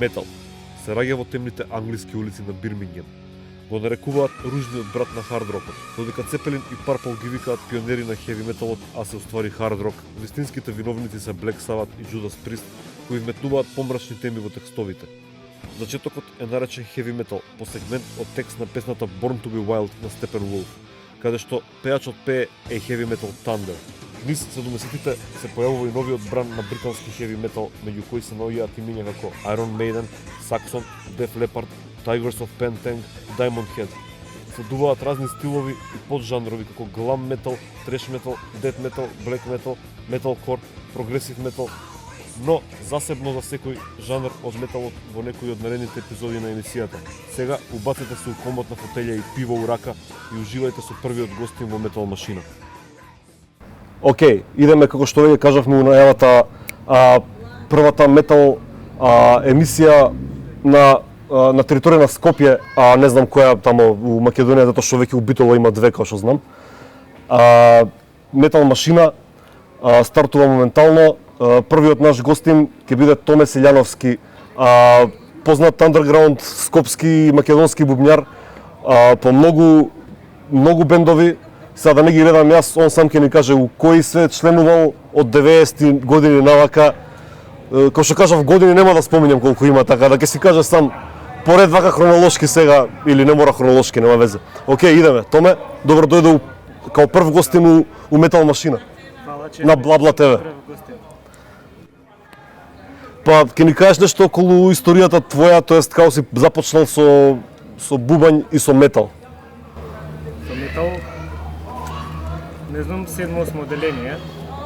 Метал се раѓа во темните англиски улици на Бирмингем. Го нарекуваат ружниот брат на хардрокот. Додека Цепелин и Парпл ги викаат пионери на хеви металот, а се уствари хардрок, вистинските виновници се Black Sabbath и Judas Priest, кои вметнуваат помрачни теми во текстовите. Зачетокот е наречен хеви метал по сегмент од текст на песната Born to be Wild на Steppenwolf, каде што пејачот пее A Heavy Metal Thunder. Низ 70-тите се појавува и новиот бран на британски хеви метал, меѓу кои се наоѓаат имиња како Iron Maiden, Saxon, Def Leppard, Tigers of Pantang, Diamond Head. Следуваат разни стилови и поджанрови како glam metal, thrash metal, death metal, black metal, metalcore, progressive metal, но засебно за секој жанр од металот во некои од наредните епизоди на емисијата. Сега убацете се у комотна фотелја и пиво у рака и уживајте со првиот гостин во Метал Машина. Океј, идеме како што веќе кажавме у најавата, првата метал емисија на територија на Скопје, а не знам која тамо у Македонија, затоа што веќе у Битола има две, како што знам. Метал Машина стартува моментално. Првиот наш гостин ќе биде Томе Селјановски, познат андерграунд скопски и македонски бубњар по многу бендови. Сега да не ги редам јас, он сам ќе ни каже у кои се членувал од 90-ти години навака. Кој што кажав, години нема да споминам колку има, така да ќе си каже сам поред вака хронолошки сега, или не мора хронолошки, нема везе. Океј, идеме. Томе, добро дојде као прв гостин у Метал Машина. На Блабла ТВ. Па, ќе ни кажеш нешто околу историјата твоја, тоест како си започнал со бубањ и со метал? Со метал, не знам, 7-8 одделение,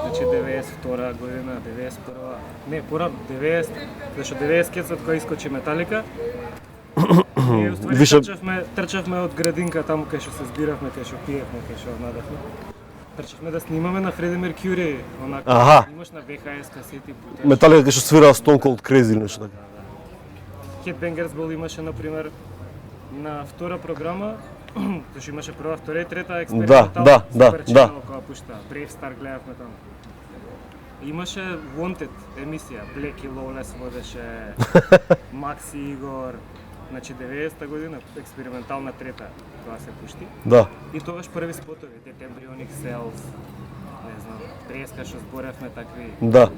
значи 92 година, 91, не, порано, 90, зашто 90 кецот кој искочи Металика. И уствари трчавме од градинка таму кај што се збиравме, кај што пиевме, кај што надавме. Трчавме да снимаме на Фреди Меркјури, онака, имаш на VHS касети. Металика кај што свира Stone Cold Crazy или нешто така. Headbangers Ball имаше, например, на втора програма, зашто имаше прва, втора и трета експериментална суперченел која пушта. Brave Star гледавме таму. Имаше Wanted емисија, Black и Lawless водеше, Макси Игор, значи 90-та година, експериментална трета, тоа се пушти. Да. И тогаш први спотови, Dead Embryonic Cells, не знам, Преска што зборевме такви. Да.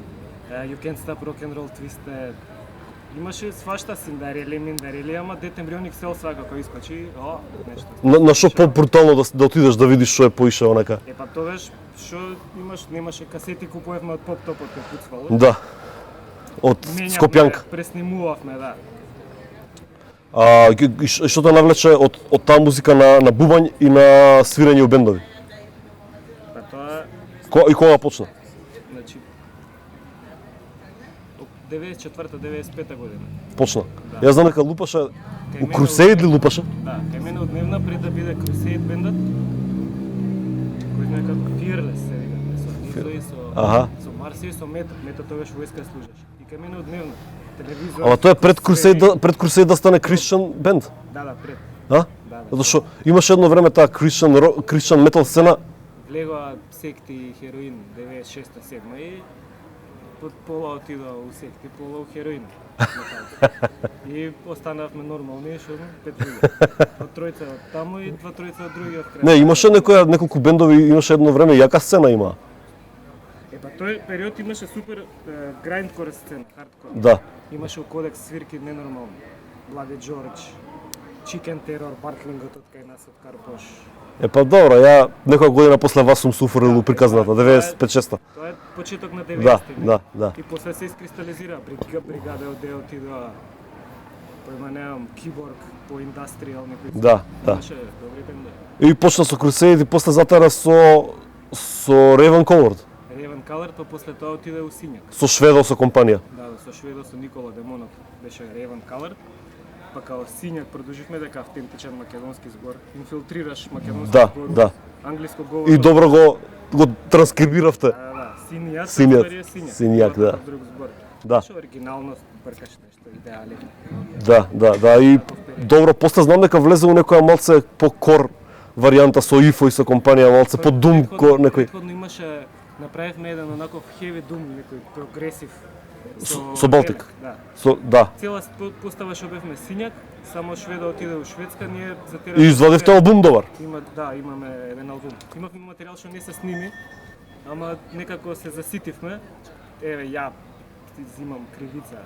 You Can't Stop Rock and Roll Twisted. Имаше свашта Синдарели, Миндарели, ама Dead Embryonic Cells свакако искочи, нешто. На што по-брутално да отидеш да видиш што е поише онака? Па тогаш што немаше касети, купувавме од Поп-Топот кај пуцвало. Да. Од Скопјанка. Преснимувавме, да. И што те навлече од таа музика на бубањ и на свирење у бендови? Па тоа... И кога почна? Значи... 94-95 година. Почна? Да. Јас знам дека лупаше... У Crusade ли лупаше? Да, кај мене одневна пред да биде Crusade бендот, кој знае како Fearless се вика, со Дизо и со Марси и со Мета. Мета тогаш војска служеше. И кај мене одневна. Телевизор... Ама тоа е пред Crusade да стане Christian бенд? Да, пред. Да? Затоа што имаше едно време таа Christian метал сцена. Влегоа секти и хероин 96-7 и пола отидоа у секти, пола у хероин. И останавме нормални, што 5 луѓе. Од тројца од таму и 2-3 од другиот крај. Не, имаше неколку бендови, имаше едно време јака сцена има. Па тој период имаше супер грайндкор сцена, хардкор. Да. Имаше у Кодекс свирки ненормални. Bloody George, Chicken Terror, Барклингот од кај нас од Карпош. Па добро, ја некоја година после вас сум суфорил у приказната, 95-6. Тоа е почеток на 90-ти. Да. И после се искристализира, бригада од отидоа, појма немам, Киборг, по индастријал некој. Да. Имаше добри бендови. И почна со Crusade и после затера со Raven Colored. Raven Colored, па после тоа отиде у Сињак. Со Шведо, со компанија. Да, со Шведо, со Никола Демонов беше Raven Colored. Па као Сињак продолживме дека автентичен македонски збор, инфилтрираш македонски збор, да. англиско говор. И добро го транскрибиравте. Да, Сињак, да. Друг збор. Да. Што оригиналност, бркаш нешто, идеали. Да, и добро, после знам дека влезе у некоја малце по-кор варијанта со ИФО и со компанија, малце по дум некој. Предходно имаше, направивме еден онаков heavy doom, некој прогресив Со Балтик. Да. Да. Цела постава што бевме сињак, само Шведа отиде у Шведска, ние за И извадивте албум добар. Имаме еден албум. Имавме материјал што не се сними, ама некако се заситивме. Еве ја зимам кривица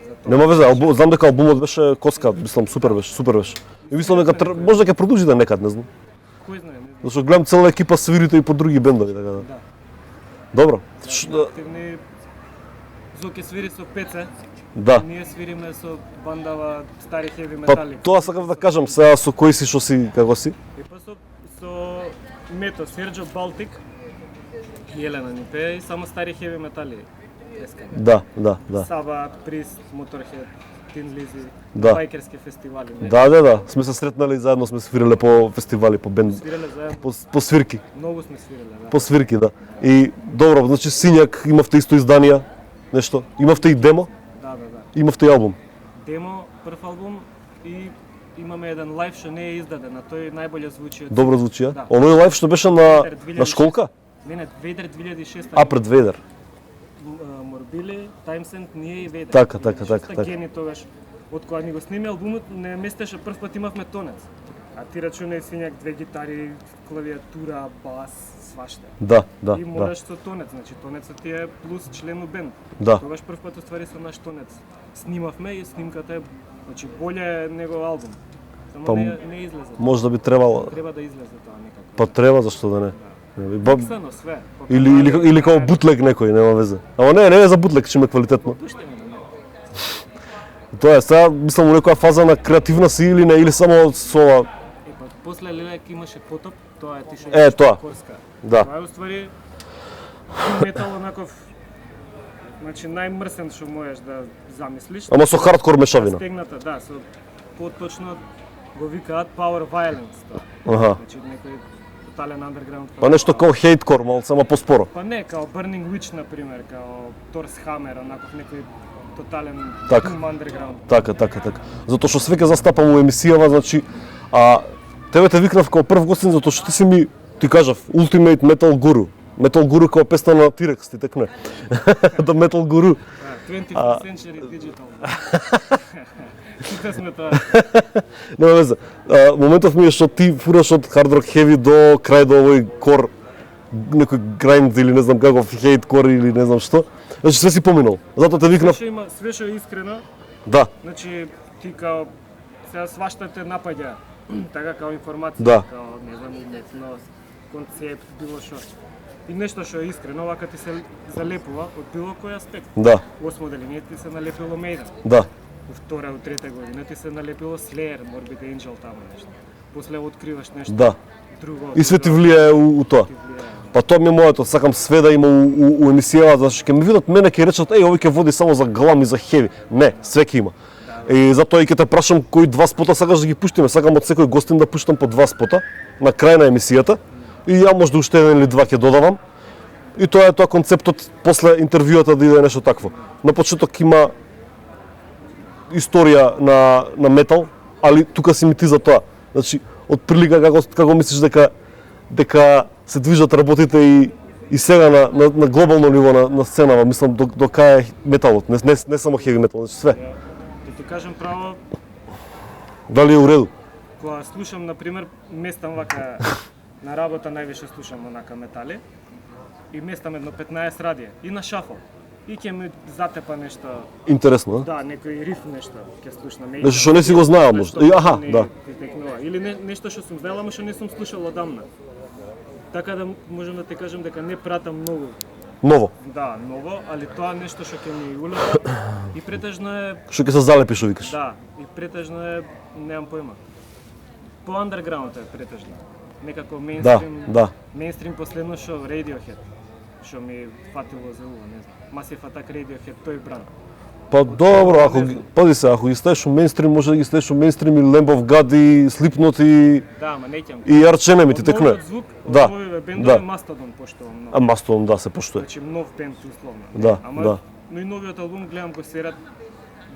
за тоа. Нема везе, знам дека албумот беше коцка, мислам супер беше. И мислам дека може дека ќе продолжи да некад, не знам. Кој знае, не знам. Зашто гледам цела екипа свирите и по други бендови, така да. Да. Добро. Активни Зоке свири со Пеце. Да. Ние свириме со бандава стари хеви Па метали. тоа сакав да кажам, сега со кои си, што си, како си? И па со Мето, Серджо, Балтик, Јелена ни пее и само стари хеви метали. Да. Саба, Приз, Моторхед, Тин Лизи, Да. байкерски фестивали. Да. Сме се сретнали заедно, сме свиреле по фестивали, по бенд, Свиреле заедно. по свирки. Многу сме свиреле, да. По свирки, да. И добро, значи Сињак, имавте исто изданија, нешто. Имавте и демо, Да. имавте и албум. Демо, прв албум и имаме еден лайв што не е издаден, а тој најболе звучи од... Добро звучи, а? Да. Оној лайв што беше на школка? Не, Вейдер 2006. А, пред Вейдер. Морбили, Таймсенд, ние и Вейдер. Така. Гени тогаш. Од кога ни го сними албумот, не местеше прв пат имавме тонец. А ти рачунај Сињак, две гитари, клавиатура, бас, свашта. Да. И мораш со тонец, значи тонецот ти е плюс член у бенд. Да. Тогаш прв пат уствари со наш тонец снимавме и снимката е, значи боле него албум. Само Па, не излезе. Може да би требало. Треба да излезе тоа некако. Па треба, зашто да не? Миксано све. Или како бутлег некој, нема везе. Ама не е за бутлег, че ме квалитетно. Пуштаме на него. Тоа е, сега мислам у некоја фаза на креативна си или не, или само со ова. Па после Лелек имаше Потоп, тоа е ти што тоа. Корска. Да. Тоа е уствари метал онаков, значи најмрсен што можеш да замислиш. Ама со хардкор мешавина. Стегната, да, со поточно го викаат Power Violence тоа. Аха. Значи некој тотален underground. Па нешто као хейткор, мал само поспоро. Па не, као Burning Witch например, као Thor's Hammer, онаков некој тотален Така. underground. Така. Затоа што свеќе застапам у емисијава, значи, тебе те викнав као прв гостин затоа што ти кажав, Ultimate Metal Guru. Metal Guru као песна на T-Rex, ти текне. The Metal Guru. 21st Century Digital. Тука сме тоа. Нема везе. Моментов ми е што ти фураш од hard rock heavy до крај до овој кор, некој grind или не знам каков hate core или не знам што. Значи све си поминал. Затоа те викнав. Све што е искрено, Да. значи ти као сега свашта те напаѓа, така као информација, Да. као не знам уметност, концепт, било што. И нешто што е искрено, вака ти се залепува од било кој аспект. Да. Осмо деление ти се налепило Maiden. Да. У втора, у трета година ти се налепило Slayer, Morbid Angel таму нешто. После откриваш нешто Да. друго. И све ти влијае у тоа. ти влијае. Па тоа ми е моето, сакам све да има у емисијава, зашто ќе ме видат мене ќе речат овој ќе води само за глам и за хеви. Не, све ќе има. И затоа и ќе те прашам кои два спота сакаш да ги пуштиме. Сакам од секој гостин да пуштам по два спота на крај на емисијата. И ја можда уште еден или два ќе додавам. И тоа е тоа концептот после интервјуата да иде нешто такво. На почеток има историја на метал, али тука си ми ти за тоа. Значи, од прилика како мислиш дека се движат работите и сега на глобално ниво на сценава, мислам до кај е металот, не само хеви метал, значи све. Да ти кажам право, Дали е уреду? кога слушам, например, местам вака на работа највише слушам онака метали и местам едно 15 радија и на шафл. И ќе ми затепа нешто, Интересно, а? да, некој риф нешто, ќе слушнам. Нешто што не си го знаел можда. Аха, да. Или нешто што сум знаел, ама што не сум слушал одамна. Така да можам да ти кажам дека не пратам многу. Ново. Да, ново, али тоа нешто што ќе ми улева и претежно е, Што ќе се залепи што викаш? да, и претежно е, немам појма. По underground е претежно. Некако мейнстрим, Да. мейнстрим последно што Radiohead, што ми фатило за уво, не знам. Massive Attack, Radiohead, тој бран. Па добро, пази се, ако ги ставиш у мейнстрим, може да ги ставиш у мейнстрим и Lamb of God и Slipknot и Да, ама неќам. и Arch Enemy ти текне. Од звук, од Да, новиве бендови, да. Mastodon поштувам многу. А Mastodon да се поштува. Значи нов бенд условно. Да, Ама, да. но и новиот албум гледам го серат.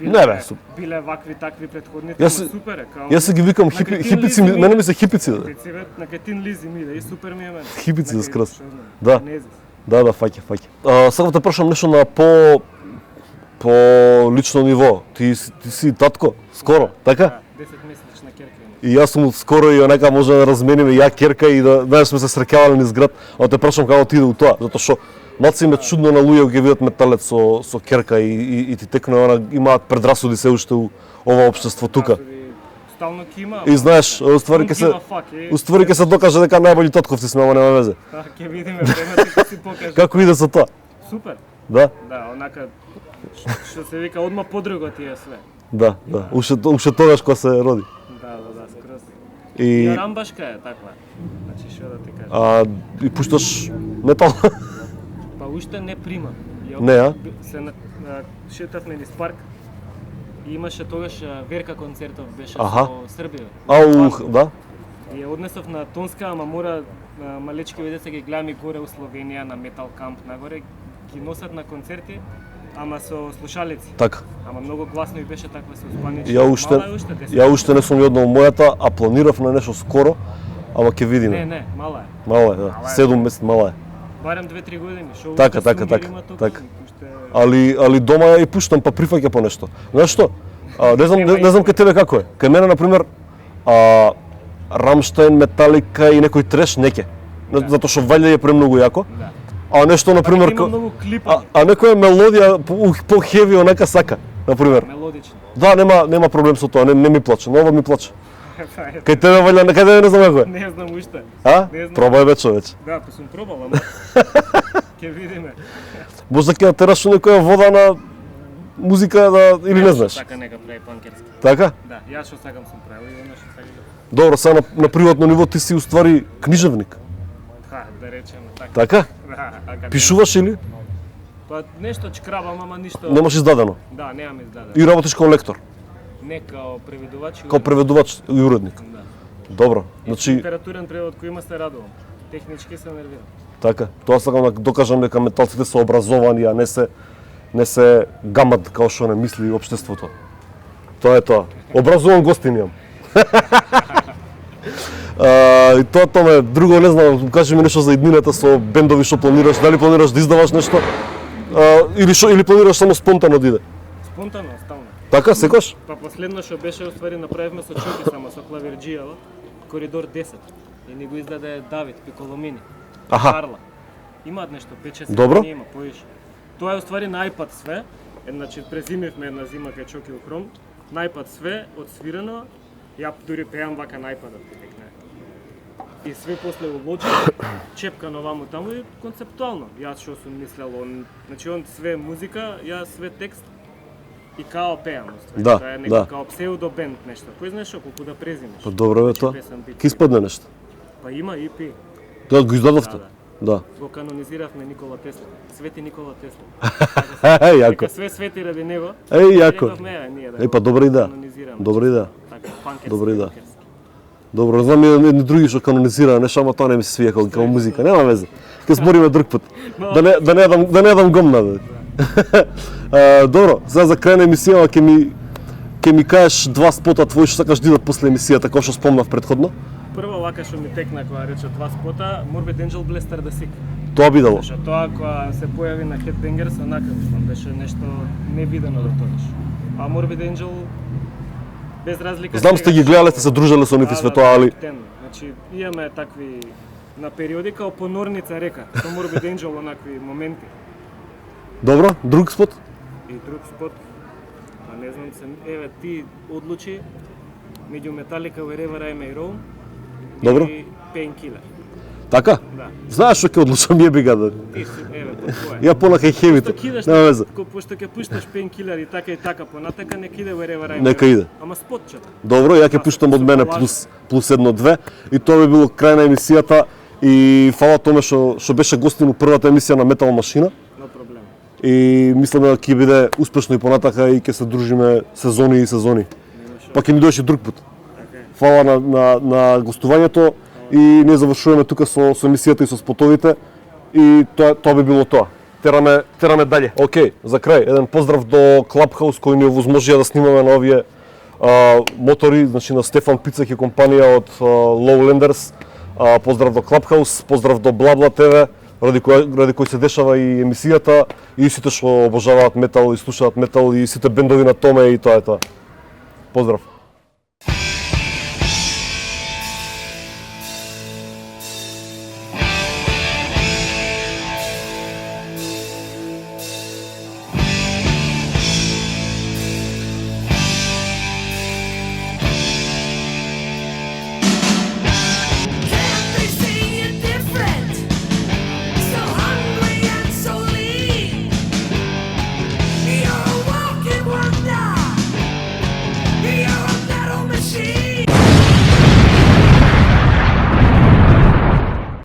Не, бе, Биле вакви такви претходните, Јас ама се- супер е, као. Јас се ги викам На Кретин хипици, Лизи ми- мене ми се хипици. Да. Хипици, бе, на Кетин Лизи ми да и супер ми е мене. Хипици за Некој, скрос. што знам, Да. Незис. Да, фаќа. Сакам да прашам нешто на по лично ниво. Ти си татко, скоро, така? Да, 10-месечна керка има. И јас сум скоро и онака може да размениме ја керка и да сме се среќавале низ град, а те прашам како ти иде у тоа, затоа што малци ме чудно на луѓе ќе видат металец со керка и ти текне она имаат предрасуди се уште у ова општество тука. Стално ќе има. И знаеш, уствари ќе се докаже дека најбољи татковци сме, ама нема везе. Ќе видиме времето ќе си покаже. Како иде со тоа? Супер. Да? Да, онака што се вика одма подруго ти е све. Да. Уште тогаш кога се роди. Да, скроз. И рамбашка е таква. Значи што да ти кажам. И пушташ метал. Па уште не прима. Не, а? Се шетавме низ парк. И имаше тогаш Верка концертов беше Аха. со Србија. Да. И ја однесов на Тонска, ама мора малечки деца ги гледам и горе у Словенија на Метал Камп нагоре, ги носат на концерти, ама со слушалици. Така. Ама многу гласно и беше таква со успанички. Ја уште не сум јоднал мојата, а планирав на нешто скоро, ама ќе видиме. Не, мала е. Мала е, да. 7 месец мала е. Барем 2-3 години, шо Така. Али дома ја и пуштам, па прифаќа по нешто. Знаеш што? Не знам кај тебе како е. Кај мене на пример Рамштайн, Металика и некој треш неќе. Затоа што ваља е премногу јако. Да. А нешто на пример некоја мелодија по хеви онака сака, на пример. Мелодично. Да, нема проблем со тоа, не ми плаче, но ова ми плаче. Кај тебе ваља, некаде не знам како е. Не знам уште. Пробај вече. Да, па сум пробал, ама ќе видиме. Може ќе тераш некоја вода на музика или не знаеш? Така нека прави панкерски. Така? Да, јас што сакам сум правил и оно што сакам. Добро, сега на приватно ниво ти си уствари книжевник. Да речеме така. Така? Да. Пишуваш или? Па нешто чкрабам, ама ништо. Немаш издадено? Да, немам издадено. И работиш како лектор? Не, као преведувач. Као преведувач и уредник? Да. Добро, значи... Литературен превод кој има се радувам. Технички се нервирам. Така, тоа сакам да докажам дека металците се образовани, а не се гамат како што не мисли општеството. Тоа е тоа. Образован гостин имам. И тоа ме друго не знам, кажи ми нешто за иднината со бендови што планираш, дали планираш да издаваш нешто? Или планираш само спонтано да иде? Спонтано, стално. Така, секојаш? Па последно што беше уствари направивме со Чоки само со клавирџијава, Коридор 10. И ни го издаде Давид Пиколомини. Аха. Карла. Имаат нешто 5-6 Добро. години има поише. Тоа е уствари на iPad све. Значи презимивме една зима кај Чоки у Хром. На iPad све одсвирено. Ја дури пеам вака на iPad-от текне. И све после уложено, чепкано ваму таму и концептуално. Јас што сум мислел, значи он све музика, јас све текст и као пеам. Да, тоа е да. некој као псевдо бенд нешто. Кој знаеш колку да презимеш? Па добро бе тоа. Ке испадне нешто. Па има EP. Тоа го издадовте? Да. Го канонизиравме Никола Тесла. Свети Никола Тесла. Јако. Дека све свети ради него. Јако. Па добра идеја. Канонизираме. Добра идеја. Така, панкерски. Добра идеја. Добро, знам и едни други што канонизираа нешто, ама тоа не ми се свија како музика. Нема везе. Ќе збориме друг пат. Да не јадам гомна. Добро, сега за крај на емисијава ќе ми кажеш два спота твои што сакаш да идат после емисијата, како што спомнав претходно. Прво вака што ми текна кога рече два спота, Morbid Angel Blister the Sick. Тоа би дало. Зашто тоа кога се појави на Headbangers, онака мислам беше нешто невидено до тогаш. А Morbid Angel без разлика. Знам сте ги гледале, сте се дружеле со нив и све тоа, али значи имаме такви на периоди као понорница река, со Morbid Angel онакви моменти. Добро, друг спот? И друг спот. Па не знам се, еве ти одлучи меѓу Metallica Wherever I May Roam. Добро. И Painkiller. Така? Да. Знаеш што ќе одлучам јеби га да. Ти си, еве, по твое. Ја понака хевито. Нема везе. Пошто ќе пушташ Painkiller и така понатака, нека иде Wherever I May Roam. Нека иде. Ама спотчета. Добро, ја ќе пуштам од мене плюс 1-2 и тоа би било крај на емисијата и фала томе што беше гостин у првата емисија на Метал Машина. Но проблем. И мислам да ќе биде успешно и понатака и ќе се дружиме сезони и сезони. Па ќе ни дојдеш и друг пат. Фала на гостувањето и ние завршуваме тука со емисијата и со спотовите и тоа би било тоа. Тераме дале. Океј, за крај еден поздрав до Clubhouse кој ни овозможија да снимаме на овие мотори, значи на Стефан Пицек и компанија од Lowlanders. Поздрав до Clubhouse, поздрав до Blabla TV, ради кој се дешава и емисијата, и сите што обожаваат метал и слушаат метал, и сите бендови на Томе и тоа е тоа. Поздрав!